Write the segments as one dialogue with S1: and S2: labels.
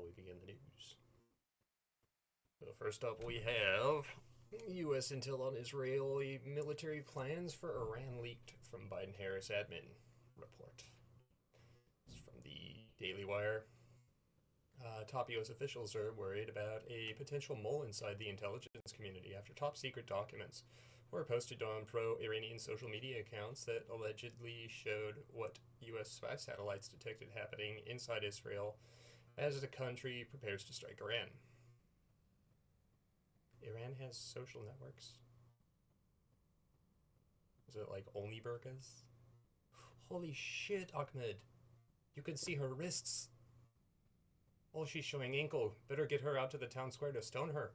S1: we begin the news. So first up, we have U.S. intel on Israeli military plans for Iran leaked from Biden-Harris admin report. It's from the Daily Wire. Top U.S. officials are worried about a potential mole inside the intelligence community after top-secret documents were posted on pro-Iranian social media accounts that allegedly showed what U.S. spy satellites detected happening inside Israel as the country prepares to strike Iran. Iran has social networks? Is it like only burqas? Holy shit, Ahmed. You can see her wrists. Oh, she's showing ankle. Better get her out to the town square to stone her.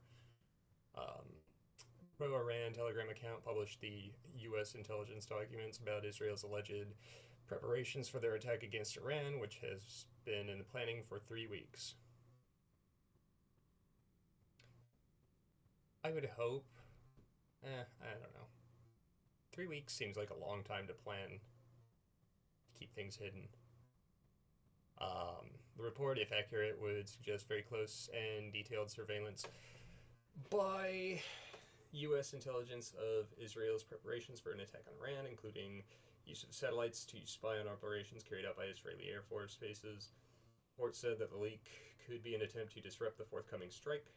S1: Pro-Iran Telegram account published the U.S. intelligence documents about Israel's alleged preparations for their attack against Iran, which has been in the planning for 3 weeks. I would hope. I don't know. 3 weeks seems like a long time to plan to keep things hidden. The report, if accurate, would suggest very close and detailed surveillance by U.S. intelligence of Israel's preparations for an attack on Iran, including use of satellites to spy on operations carried out by Israeli Air Force bases. The report said that the leak could be an attempt to disrupt the forthcoming strike.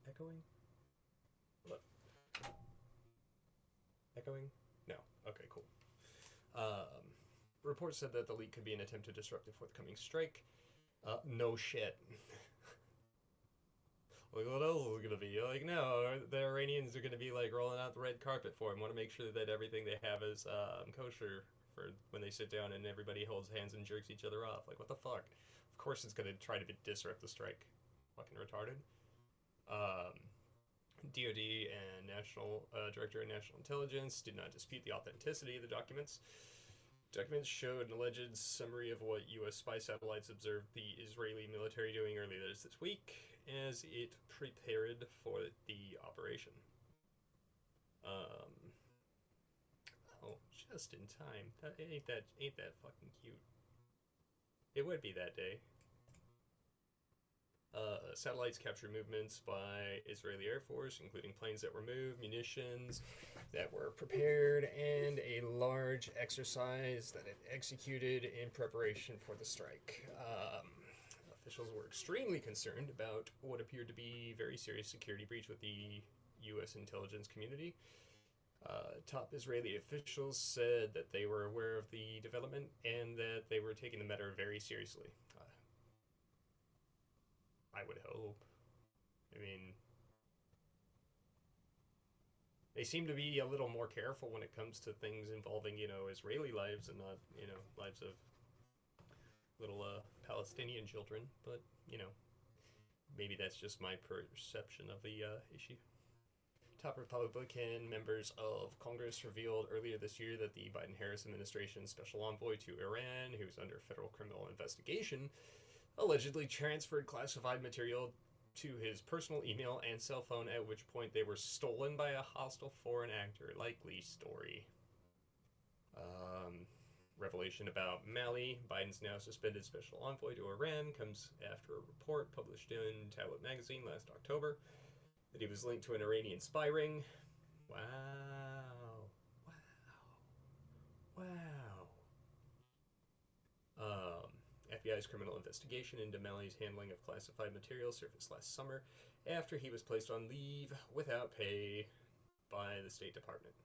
S1: Echoing? What? Echoing? No. Okay, cool. Reports said that the leak could be an attempt to disrupt the forthcoming strike. No shit. Like, what else is it gonna be? Like, no, the Iranians are gonna be like rolling out the red carpet for him. Want to make sure that everything they have is kosher for when they sit down and everybody holds hands and jerks each other off. Like, what the fuck? Of course it's gonna try to disrupt the strike. Fucking retarded. DoD and National Director of National Intelligence did not dispute the authenticity of the documents. Documents showed an alleged summary of what U.S. spy satellites observed the Israeli military doing earlier this week as it prepared for the operation. Oh, just in time. Ain't that fucking cute? It would be that day. Satellites captured movements by Israeli Air Force, including planes that were moved, munitions that were prepared, and a large exercise that it executed in preparation for the strike. Officials were extremely concerned about what appeared to be a very serious security breach with the U.S. intelligence community. Top Israeli officials said that they were aware of the development and that they were taking the matter very seriously. I would hope. I mean, they seem to be a little more careful when it comes to things involving, Israeli lives and not, lives of little Palestinian children. But, maybe that's just my perception of the issue. Top Republican members of Congress revealed earlier this year that the Biden-Harris administration's special envoy to Iran, who's under federal criminal investigation, allegedly transferred classified material to his personal email and cell phone, at which point they were stolen by a hostile foreign actor. Likely story. Revelation about Mali, Biden's now suspended special envoy to Iran, comes after a report published in Tablet magazine last October that he was linked to an Iranian spy ring. Wow. FBI's criminal investigation into Mali's handling of classified material surfaced last summer after he was placed on leave without pay by the State Department.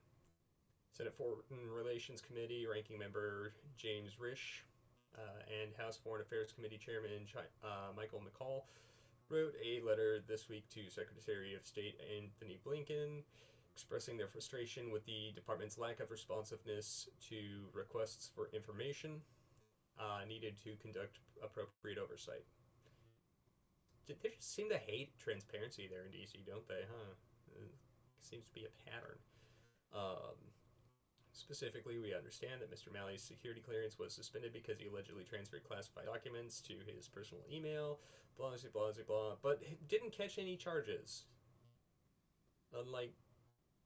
S1: Senate Foreign Relations Committee ranking member James Risch and House Foreign Affairs Committee Chairman Michael McCall wrote a letter this week to Secretary of State Anthony Blinken expressing their frustration with the department's lack of responsiveness to requests for information needed to conduct appropriate oversight. They just seem to hate transparency there in DC, don't they, huh? It seems to be a pattern. Specifically, we understand that Mr. Malley's security clearance was suspended because he allegedly transferred classified documents to his personal email, blah, blah, blah, blah, but didn't catch any charges. Unlike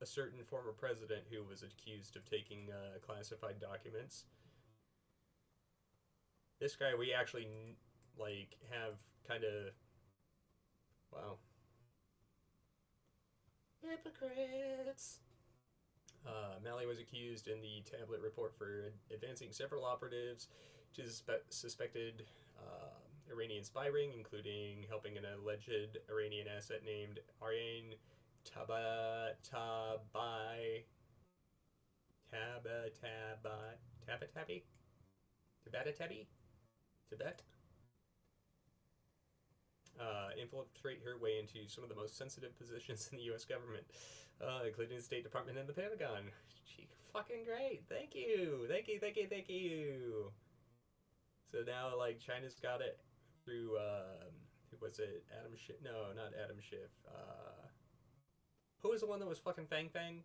S1: a certain former president who was accused of taking classified documents. This guy we actually like have kind of, wow, hypocrites. Malley was accused in the tablet report for advancing several operatives to suspected Iranian spy ring, including helping an alleged Iranian asset named Aryan Tabatabai Tabatabi Tabatabi Tibet infiltrate her way into some of the most sensitive positions in the U.S. government, including the State Department and the Pentagon. She fucking great. Thank you. Thank you, thank you, thank you. So now, like, China's got it through, who was it? Adam Schiff? No, not Adam Schiff. Who was the one that was fucking Fang Fang?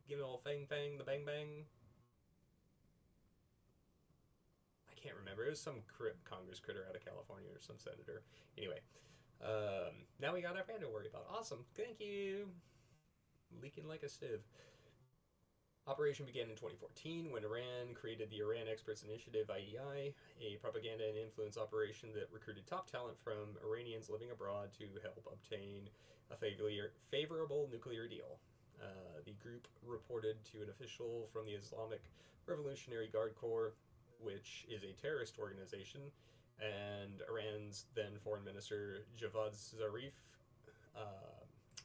S1: Give it all Fang Fang, the Bang Bang? I can't remember. It was some Congress critter out of California or some senator. Anyway, now we got Iran to worry about. Awesome. Thank you. Leaking like a sieve. Operation began in 2014 when Iran created the Iran Experts Initiative, IEI, a propaganda and influence operation that recruited top talent from Iranians living abroad to help obtain a favorable nuclear deal. The group reported to an official from the Islamic Revolutionary Guard Corps, which is a terrorist organization, and Iran's then Foreign Minister Javad Zarif,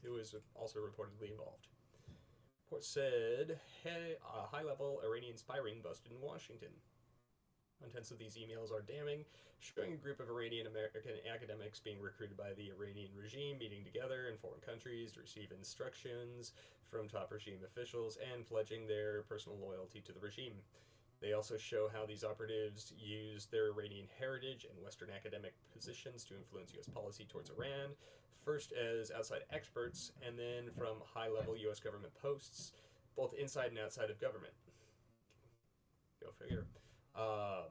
S1: who was also reportedly involved. Report said a high-level Iranian spy ring busted in Washington. Contents of these emails are damning, showing a group of Iranian-American academics being recruited by the Iranian regime, meeting together in foreign countries to receive instructions from top regime officials and pledging their personal loyalty to the regime. They also show how these operatives use their Iranian heritage and Western academic positions to influence U.S. policy towards Iran, first as outside experts, and then from high-level U.S. government posts, both inside and outside of government. Go figure. Let's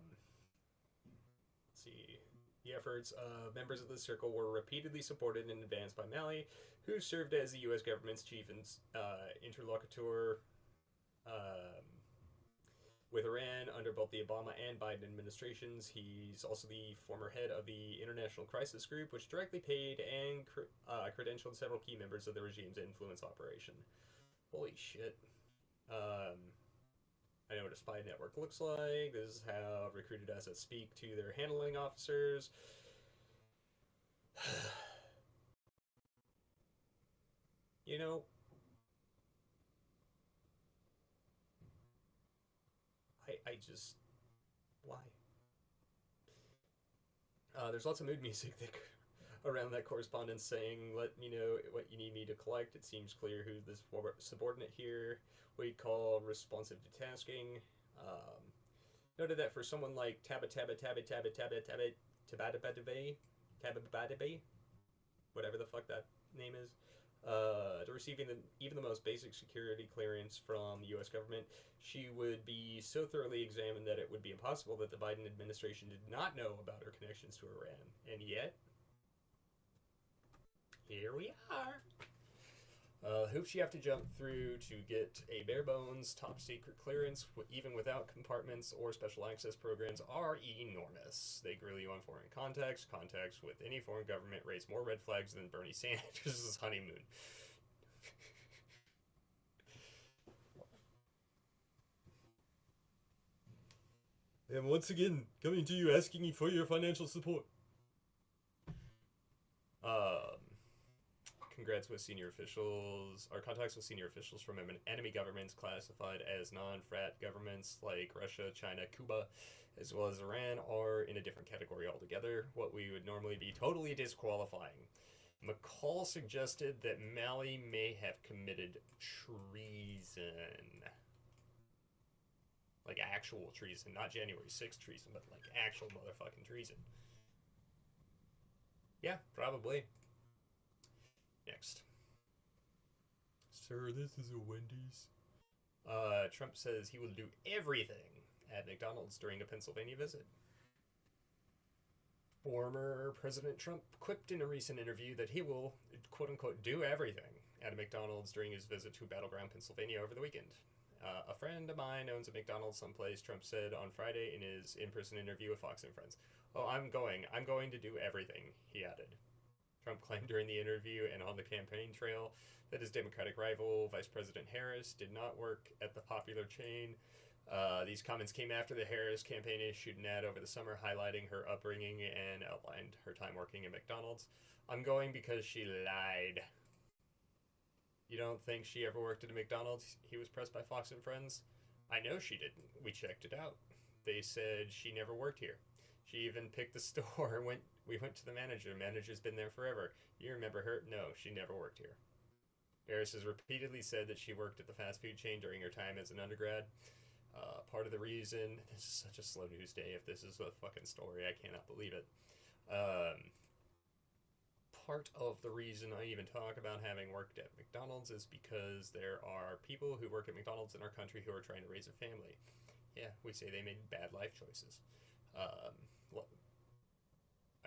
S1: see. The efforts of members of the circle were repeatedly supported in advance by Malley, who served as the U.S. government's chief interlocutor with Iran under both the Obama and Biden administrations. He's also the former head of the International Crisis Group, which directly paid and credentialed several key members of the regime's influence operation. Holy shit. I know what a spy network looks like. This is how recruited assets speak to their handling officers. You know, I just, why? There's lots of mood music that, around that correspondence saying, let me know what you need me to collect. It seems clear who this subordinate here we'd call responsive to tasking. Noted that for someone like Tabatabai, whatever the fuck that name is, to receiving even the most basic security clearance from the U.S. government, she would be so thoroughly examined that it would be impossible that the Biden administration did not know about her connections to Iran. And yet, here we are. Hoops you have to jump through to get a bare bones top secret clearance, even without compartments or special access programs, are enormous. They grill you on foreign contacts. Contacts with any foreign government raise more red flags than Bernie Sanders' honeymoon. And once again, coming to you asking you for your financial support. Congrats with senior officials, or contacts with senior officials from enemy governments classified as non-frat governments like Russia, China, Cuba, as well as Iran, are in a different category altogether, what we would normally be totally disqualifying. McCall suggested that Malley may have committed treason. Like actual treason, not January 6th treason, but like actual motherfucking treason. Yeah, probably. Next. Sir, this is a Wendy's. Trump says he will do everything at McDonald's during a Pennsylvania visit. Former President Trump quipped in a recent interview that he will, quote-unquote, do everything at a McDonald's during his visit to Battleground, Pennsylvania over the weekend. A friend of mine owns a McDonald's someplace, Trump said on Friday in his in-person interview with Fox and Friends. Oh, I'm going to do everything, he added. Trump claimed during the interview and on the campaign trail that his Democratic rival, Vice President Harris, did not work at the popular chain. These comments came after the Harris campaign issued an ad over the summer highlighting her upbringing and outlined her time working at McDonald's. I'm going because she lied. You don't think she ever worked at a McDonald's? He was pressed by Fox and Friends. I know she didn't. We checked it out. They said she never worked here. She even picked the store. We went to the manager. The manager's been there forever. You remember her? No, she never worked here. Harris has repeatedly said that she worked at the fast food chain during her time as an undergrad. Part of the reason, this is such a slow news day, if this is a fucking story, I cannot believe it. Part of the reason I even talk about having worked at McDonald's is because there are people who work at McDonald's in our country who are trying to raise a family. Yeah, we say they made bad life choices. I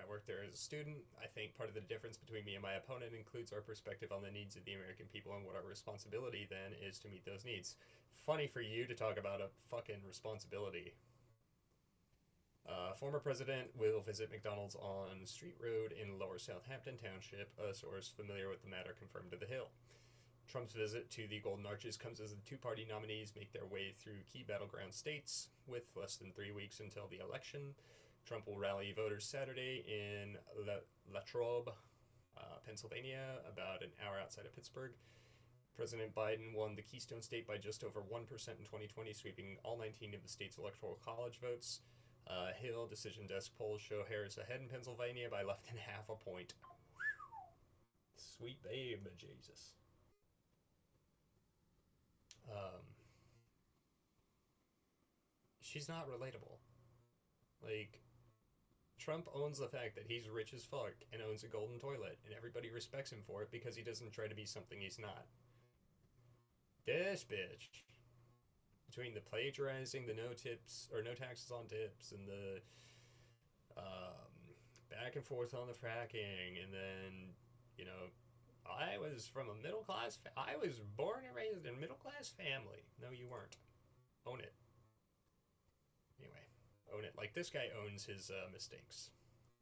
S1: worked there as a student. I think part of the difference between me and my opponent includes our perspective on the needs of the American people and what our responsibility then is to meet those needs. Funny for you to talk about a fucking responsibility. Former president will visit McDonald's on Street Road in Lower Southampton Township, a source familiar with the matter confirmed to The Hill. Trump's visit to the Golden Arches comes as the two-party nominees make their way through key battleground states. With less than 3 weeks until the election, Trump will rally voters Saturday in Latrobe, Pennsylvania, about an hour outside of Pittsburgh. President Biden won the Keystone State by just over 1% in 2020, sweeping all 19 of the state's electoral college votes. Hill decision desk polls show Harris ahead in Pennsylvania by less than half a point. Sweet babe, Jesus. She's not relatable. Like, Trump owns the fact that he's rich as fuck and owns a golden toilet, and everybody respects him for it because he doesn't try to be something he's not. This bitch, between the plagiarizing, the no tips or no taxes on tips, and the back and forth on the fracking, and then, you know, I was from a middle class. I was born and raised in a middle class family. No, you weren't. Own it. Anyway, own it. Like this guy owns his mistakes.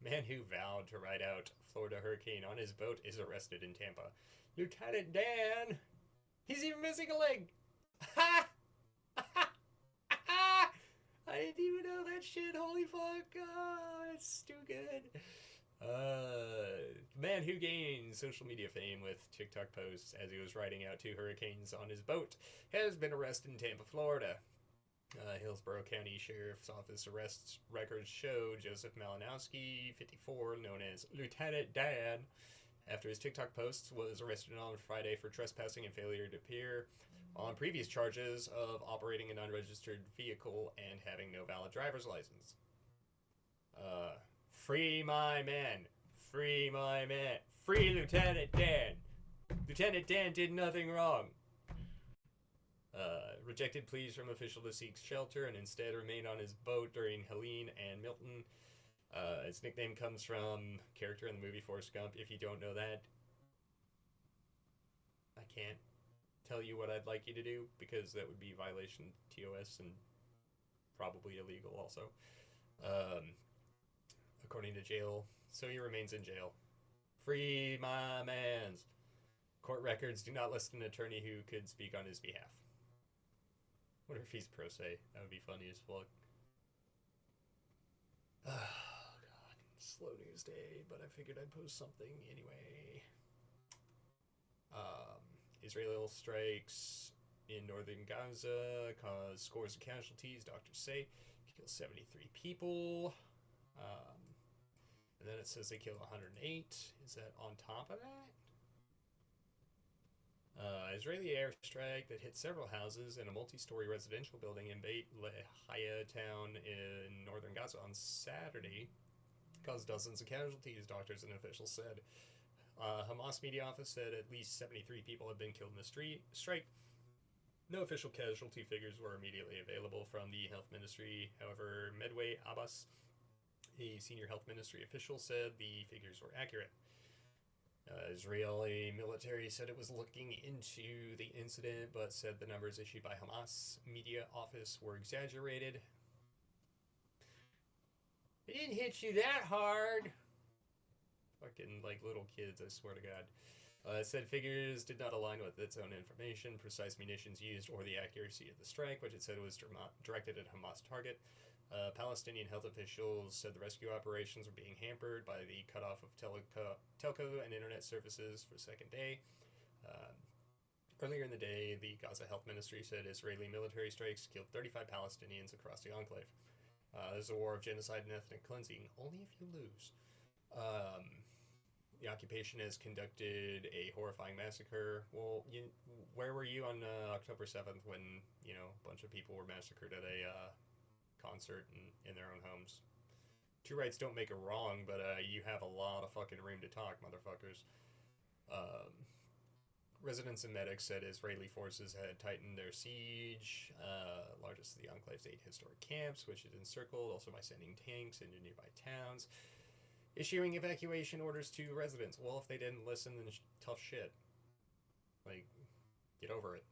S1: Man who vowed to ride out Florida hurricane on his boat is arrested in Tampa. Lieutenant Dan. He's even missing a leg. Ha! I didn't even know that shit. Holy fuck. Oh, it's too good. Man who gained social media fame with TikTok posts as he was riding out 2 hurricanes on his boat has been arrested in Tampa, Florida. Hillsborough County Sheriff's Office arrest records show Joseph Malinowski, 54, known as Lieutenant Dan, after his TikTok posts, was arrested on Friday for trespassing and failure to appear on previous charges of operating an unregistered vehicle and having no valid driver's license. Free my man. Free my man. Free Lieutenant Dan. Lieutenant Dan did nothing wrong. Rejected pleas from official to seek shelter and instead remained on his boat during Helene and Milton. His nickname comes from character in the movie Forrest Gump. If you don't know that, I can't tell you what I'd like you to do because that would be violation of TOS and probably illegal also. According to jail, so he remains in jail. Free my mans. Court records do not list an attorney who could speak on his behalf. Wonder if he's pro se. That would be funny as fuck. Oh, God. Slow news day, but I figured I'd post something anyway. Israel strikes in northern Gaza cause scores of casualties, doctors say. Killed 73 people. And then it says they killed 108. Is that on top of that? Israeli airstrike that hit several houses and a multi-story residential building in Beit Lahia town in northern Gaza on Saturday caused dozens of casualties, doctors and officials said. Hamas media office said at least 73 people have been killed in the strike. No official casualty figures were immediately available from the health ministry. However, Medway Abbas, a senior health ministry official, said the figures were accurate. Israeli military said it was looking into the incident, but said the numbers issued by Hamas media office were exaggerated. It didn't hit you that hard. Fucking like little kids, I swear to God. Said figures did not align with its own information, precise munitions used, or the accuracy of the strike, which it said was directed at Hamas target. Palestinian health officials said the rescue operations were being hampered by the cutoff of telco and internet services for the second day. Earlier in the day, the Gaza Health Ministry said Israeli military strikes killed 35 Palestinians across the enclave. This is a war of genocide and ethnic cleansing, only if you lose. The occupation has conducted a horrifying massacre. Well, where were you on October 7th when, a bunch of people were massacred at a concert in their own homes? Two rights don't make a wrong, but you have a lot of fucking room to talk, motherfuckers. Residents and medics said Israeli forces had tightened their siege, largest of the enclave's 8 historic camps, which it encircled, also by sending tanks into nearby towns. Issuing evacuation orders to residents. Well, if they didn't listen, then tough shit. Like, get over it.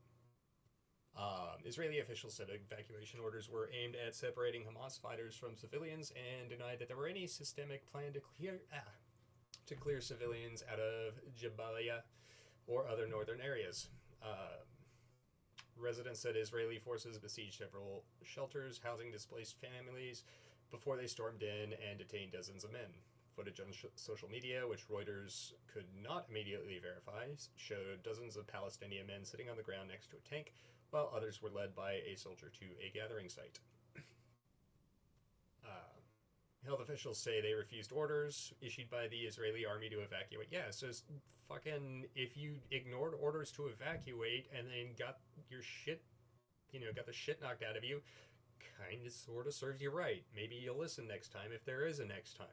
S1: Israeli officials said evacuation orders were aimed at separating Hamas fighters from civilians and denied that there were any systemic plan to clear civilians out of Jabalia or other northern areas. Residents said Israeli forces besieged several shelters housing displaced families before they stormed in and detained dozens of men. Footage on social media, which Reuters could not immediately verify, showed dozens of Palestinian men sitting on the ground next to a tank, while others were led by a soldier to a gathering site. Health officials say they refused orders issued by the Israeli army to evacuate. Yeah, so fucking, if you ignored orders to evacuate and then got your shit, got the shit knocked out of you, kind of sort of serves you right. Maybe you'll listen next time if there is a next time.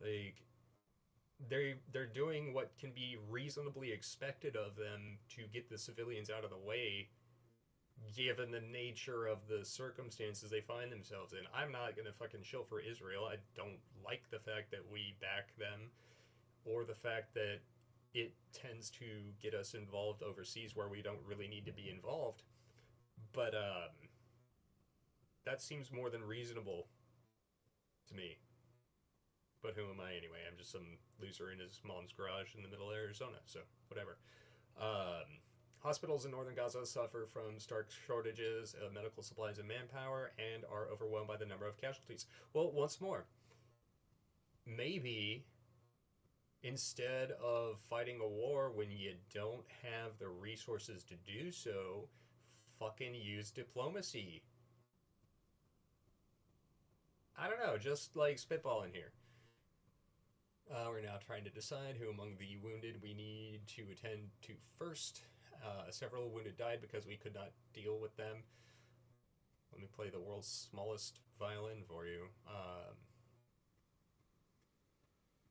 S1: Like, they're doing what can be reasonably expected of them to get the civilians out of the way, given the nature of the circumstances they find themselves in. I'm not gonna fucking chill for Israel. I don't like the fact that we back them, or the fact that it tends to get us involved overseas where we don't really need to be involved. But that seems more than reasonable to me. But who am I anyway? I'm just some loser in his mom's garage in the middle of Arizona, so whatever. Hospitals in northern Gaza suffer from stark shortages of medical supplies and manpower and are overwhelmed by the number of casualties. Well, once more, maybe instead of fighting a war when you don't have the resources to do so, fucking use diplomacy. I don't know, just like spitballing here. We're now trying to decide who among the wounded we need to attend to first. Several wounded died because we could not deal with them. Let me play the world's smallest violin for you.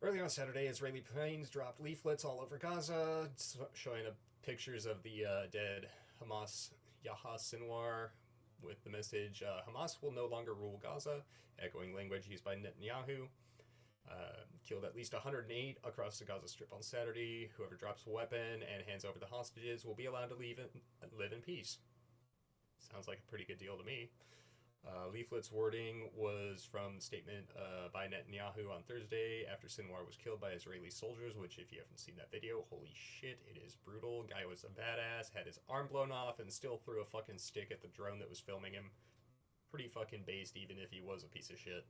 S1: Early on Saturday, Israeli planes dropped leaflets all over Gaza, showing pictures of the dead Hamas Yahya Sinwar with the message, Hamas will no longer rule Gaza, echoing language used by Netanyahu. Killed at least 108 across the Gaza Strip on Saturday. Whoever drops a weapon and hands over the hostages will be allowed to live in peace. Sounds like a pretty good deal to me. Leaflet's wording was from a statement by Netanyahu on Thursday after Sinwar was killed by Israeli soldiers, which if you haven't seen that video, holy shit, it is brutal. Guy was a badass, had his arm blown off, and still threw a fucking stick at the drone that was filming him. Pretty fucking based, even if he was a piece of shit.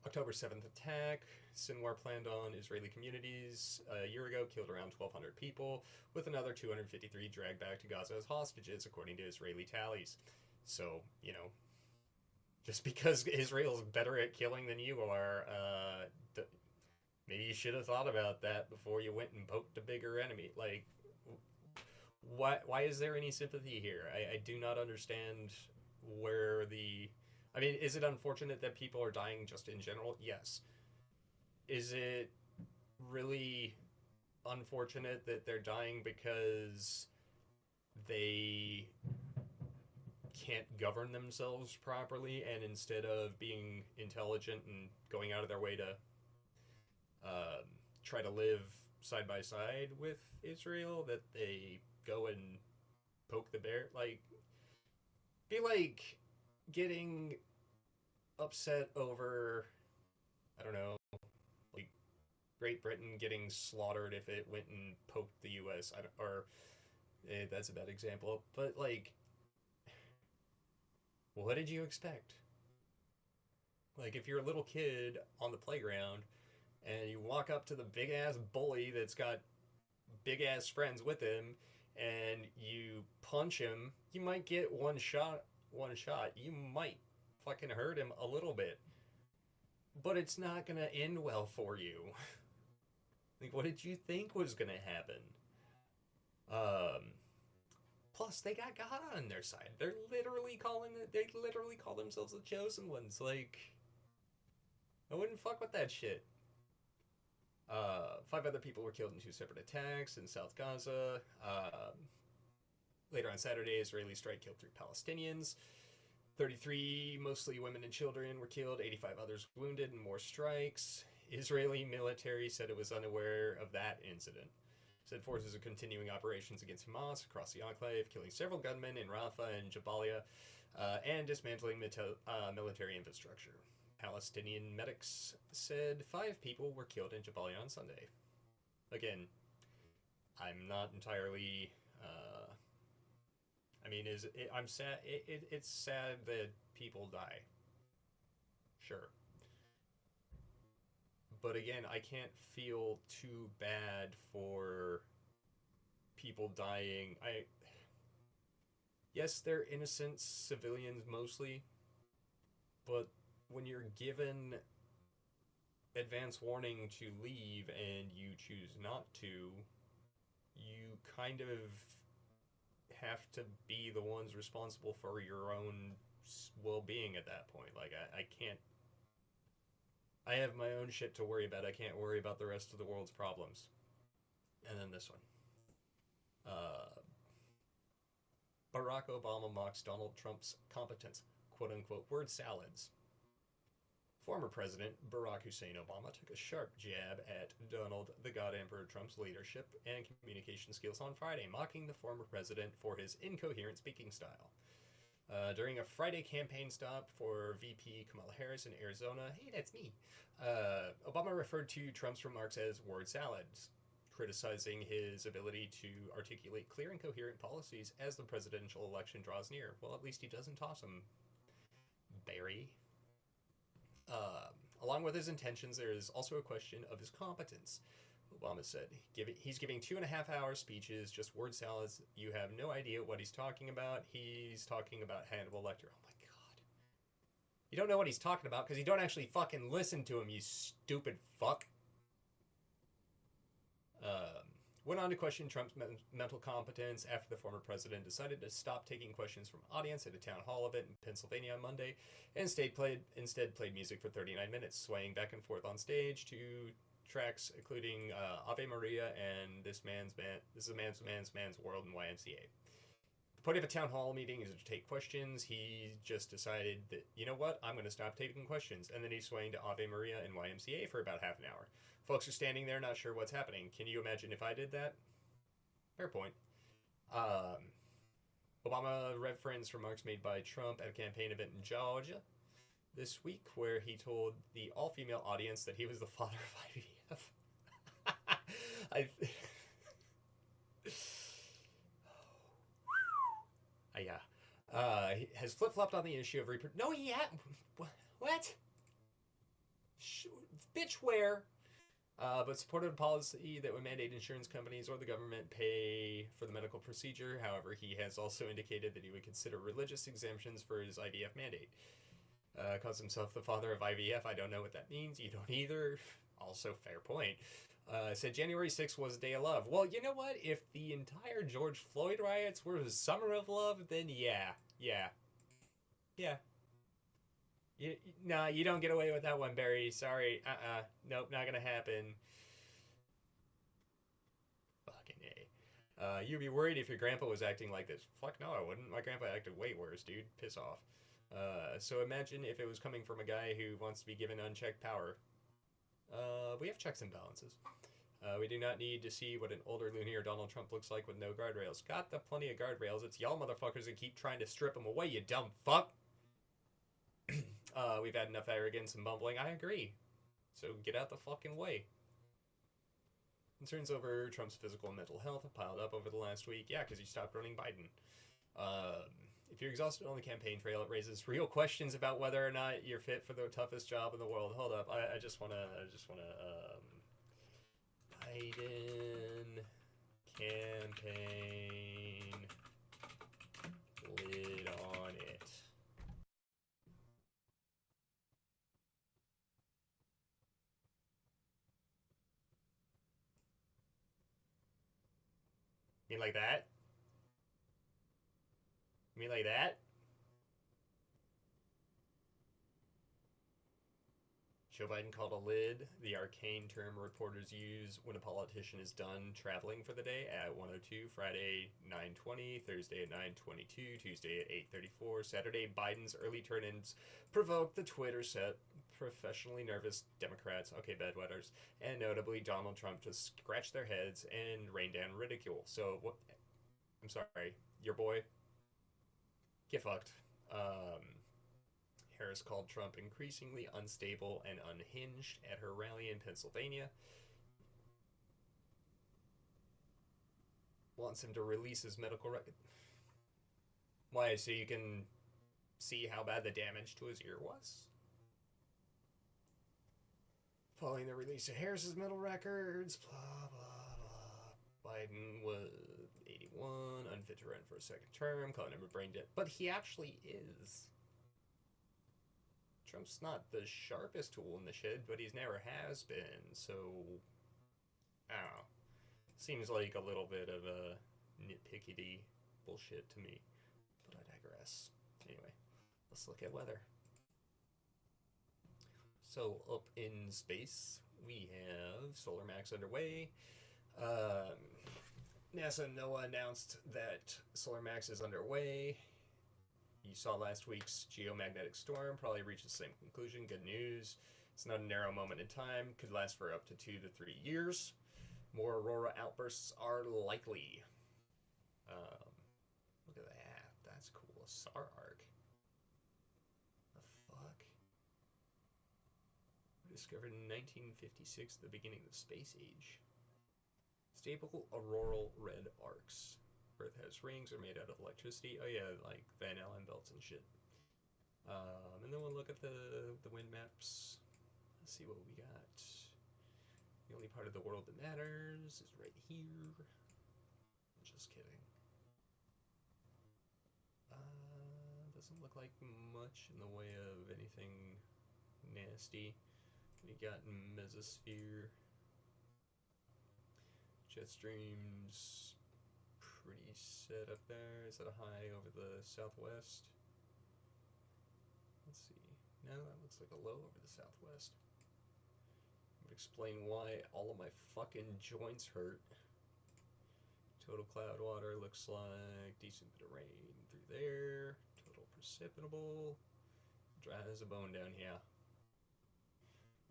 S1: October 7th attack. Sinwar planned on Israeli communities a year ago, killed around 1,200 people, with another 253 dragged back to Gaza as hostages, according to Israeli tallies. So, just because Israel's better at killing than you are, maybe you should have thought about that before you went and poked a bigger enemy. Like, why is there any sympathy here? I do not understand where the... I mean, is it unfortunate that people are dying just in general? Yes. Is it really unfortunate that they're dying because they can't govern themselves properly, and instead of being intelligent and going out of their way to try to live side by side with Israel, that they go and poke the bear. Like, be like getting upset over, I don't know, like Great Britain getting slaughtered if it went and poked the U.S. That's a bad example, but like, what did you expect? Like, if you're a little kid on the playground and you walk up to the big ass bully that's got big ass friends with him and you punch him, you might get one shot. You might fucking hurt him a little bit. But it's not gonna end well for you. Like, what did you think was gonna happen? Plus, they got God on their side. They literally call themselves the chosen ones. Like, I wouldn't fuck with that shit. 5 other people were killed in 2 separate attacks in South Gaza. Later on Saturday, Israeli strike killed 3 Palestinians. 33, mostly women and children, were killed. 85 others wounded in more strikes. Israeli military said it was unaware of that incident. Said forces are continuing operations against Hamas across the enclave, killing several gunmen in Rafah and Jabalia, and dismantling military infrastructure. Palestinian medics said 5 people were killed in Jabalia on Sunday. Again, I'm not entirely... I'm sad. It's sad that people die. Sure. But again, I can't feel too bad for people dying. Yes, they're innocent civilians mostly, but when you're given advance warning to leave and you choose not to, you kind of have to be the ones responsible for your own well-being at that point. Like, I can't... I have my own shit to worry about. I can't worry about the rest of the world's problems. And then this one. Barack Obama mocks Donald Trump's competence. Quote-unquote word salads. Former President Barack Hussein Obama took a sharp jab at Donald the God Emperor Trump's leadership and communication skills on Friday, mocking the former president for his incoherent speaking style. During a Friday campaign stop for VP Kamala Harris in Arizona, hey, that's me, Obama referred to Trump's remarks as word salads, criticizing his ability to articulate clear and coherent policies as the presidential election draws near. Well, at least he doesn't toss them, Barry. Along with his intentions, there is also a question of his competence. Obama said he's giving 2.5-hour speeches, just word salads. You have no idea what he's talking about. He's talking about Hannibal Lecter. Oh my god. You don't know what he's talking about because you don't actually fucking listen to him, you stupid fuck. Went on to question Trump's mental competence after the former president decided to stop taking questions from audience at a town hall event in Pennsylvania on Monday, and instead played music for 39 minutes, swaying back and forth on stage to tracks including Ave Maria and This is a Man's World in YMCA. The point of a town hall meeting is to take questions. He just decided that, you know what, I'm going to stop taking questions, and then he's swaying to Ave Maria and YMCA for about half an hour. Folks are standing there not sure what's happening. Can you imagine if I did that? Fair point. Obama referenced remarks made by Trump at a campaign event in Georgia this week where he told the all-female audience that he was the father of IVF. He has flip-flopped on the issue of No, he had... What? Bitch, where? But supported a policy that would mandate insurance companies or the government pay for the medical procedure. However, he has also indicated that he would consider religious exemptions for his IVF mandate. Calls himself the father of IVF. I don't know what that means. You don't either. Also, fair point. Said January 6th was a day of love. Well, you know what? If the entire George Floyd riots were a summer of love, then yeah. Nah, you don't get away with that one, Barry. Sorry. Nope, not gonna happen. Fucking A. You'd be worried if your grandpa was acting like this. Fuck no, I wouldn't. My grandpa acted way worse, dude. Piss off. So imagine if it was coming from a guy who wants to be given unchecked power. We have checks and balances. We do not need to see what an older, loonier Donald Trump looks like with no guardrails. Got the plenty of guardrails. It's y'all motherfuckers that keep trying to strip them away, you dumb fuck. We've had enough arrogance and mumbling. I agree. So get out the fucking way. Concerns over Trump's physical and mental health have piled up over the last week. Yeah, because you stopped running Biden. If you're exhausted on the campaign trail, it raises real questions about whether or not you're fit for the toughest job in the world. Hold up, I just wanna, Biden campaign lid on it. You mean like that? You mean like that? Joe Biden called a lid, the arcane term reporters use when a politician is done traveling for the day at 1:02, Friday 9:20, Thursday at 9:22, Tuesday at 8:34. Saturday, Biden's early turn-ins provoked the Twitter set professionally nervous Democrats, okay, bedwetters, and notably Donald Trump to scratch their heads and rain down ridicule. So, what? I'm sorry, your boy? Get fucked. Harris called Trump increasingly unstable and unhinged at her rally in Pennsylvania. Wants him to release his medical record. Why? So you can see how bad the damage to his ear was? Following the release of Harris's medical records, blah, blah, blah. Biden was 81, unfit to run for a second term, calling him a brain dead. But he actually is. Trump's not the sharpest tool in the shed, but he's never has been, so I don't know. Seems like a little bit of a nitpickety bullshit to me, but I digress. Anyway, let's look at weather. So up in space, we have Solar Max underway. NASA and NOAA announced that Solar Max is underway. You saw last week's geomagnetic storm probably reached the same conclusion. Good news. It's not a narrow moment in time. Could last for up to 2 to 3 years. More aurora outbursts are likely. Look at that. That's cool. A SAR arc. The fuck? Discovered in 1956, the beginning of the space age. Stable auroral red arcs. Earth has rings are made out of electricity. Oh yeah, like Van Allen belts and shit. And then we'll look at the wind maps. Let's see what we got. The only part of the world that matters is right here. Just kidding. Doesn't look like much in the way of anything nasty. We got mesosphere. Jet streams. Pretty set up there. Is that a high over the southwest? Let's see. No, that looks like a low over the southwest. Would explain why all of my fucking joints hurt. Total cloud water looks like decent bit of rain through there. Total precipitable. Dry as a bone down here.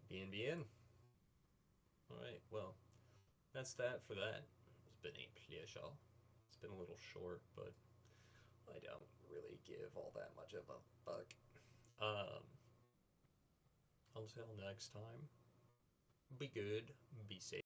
S1: BNBN. Alright, well, that's that for that. It's been a pleasure. It's been a little short, but I don't really give all that much of a fuck. Until next time, be good, be safe.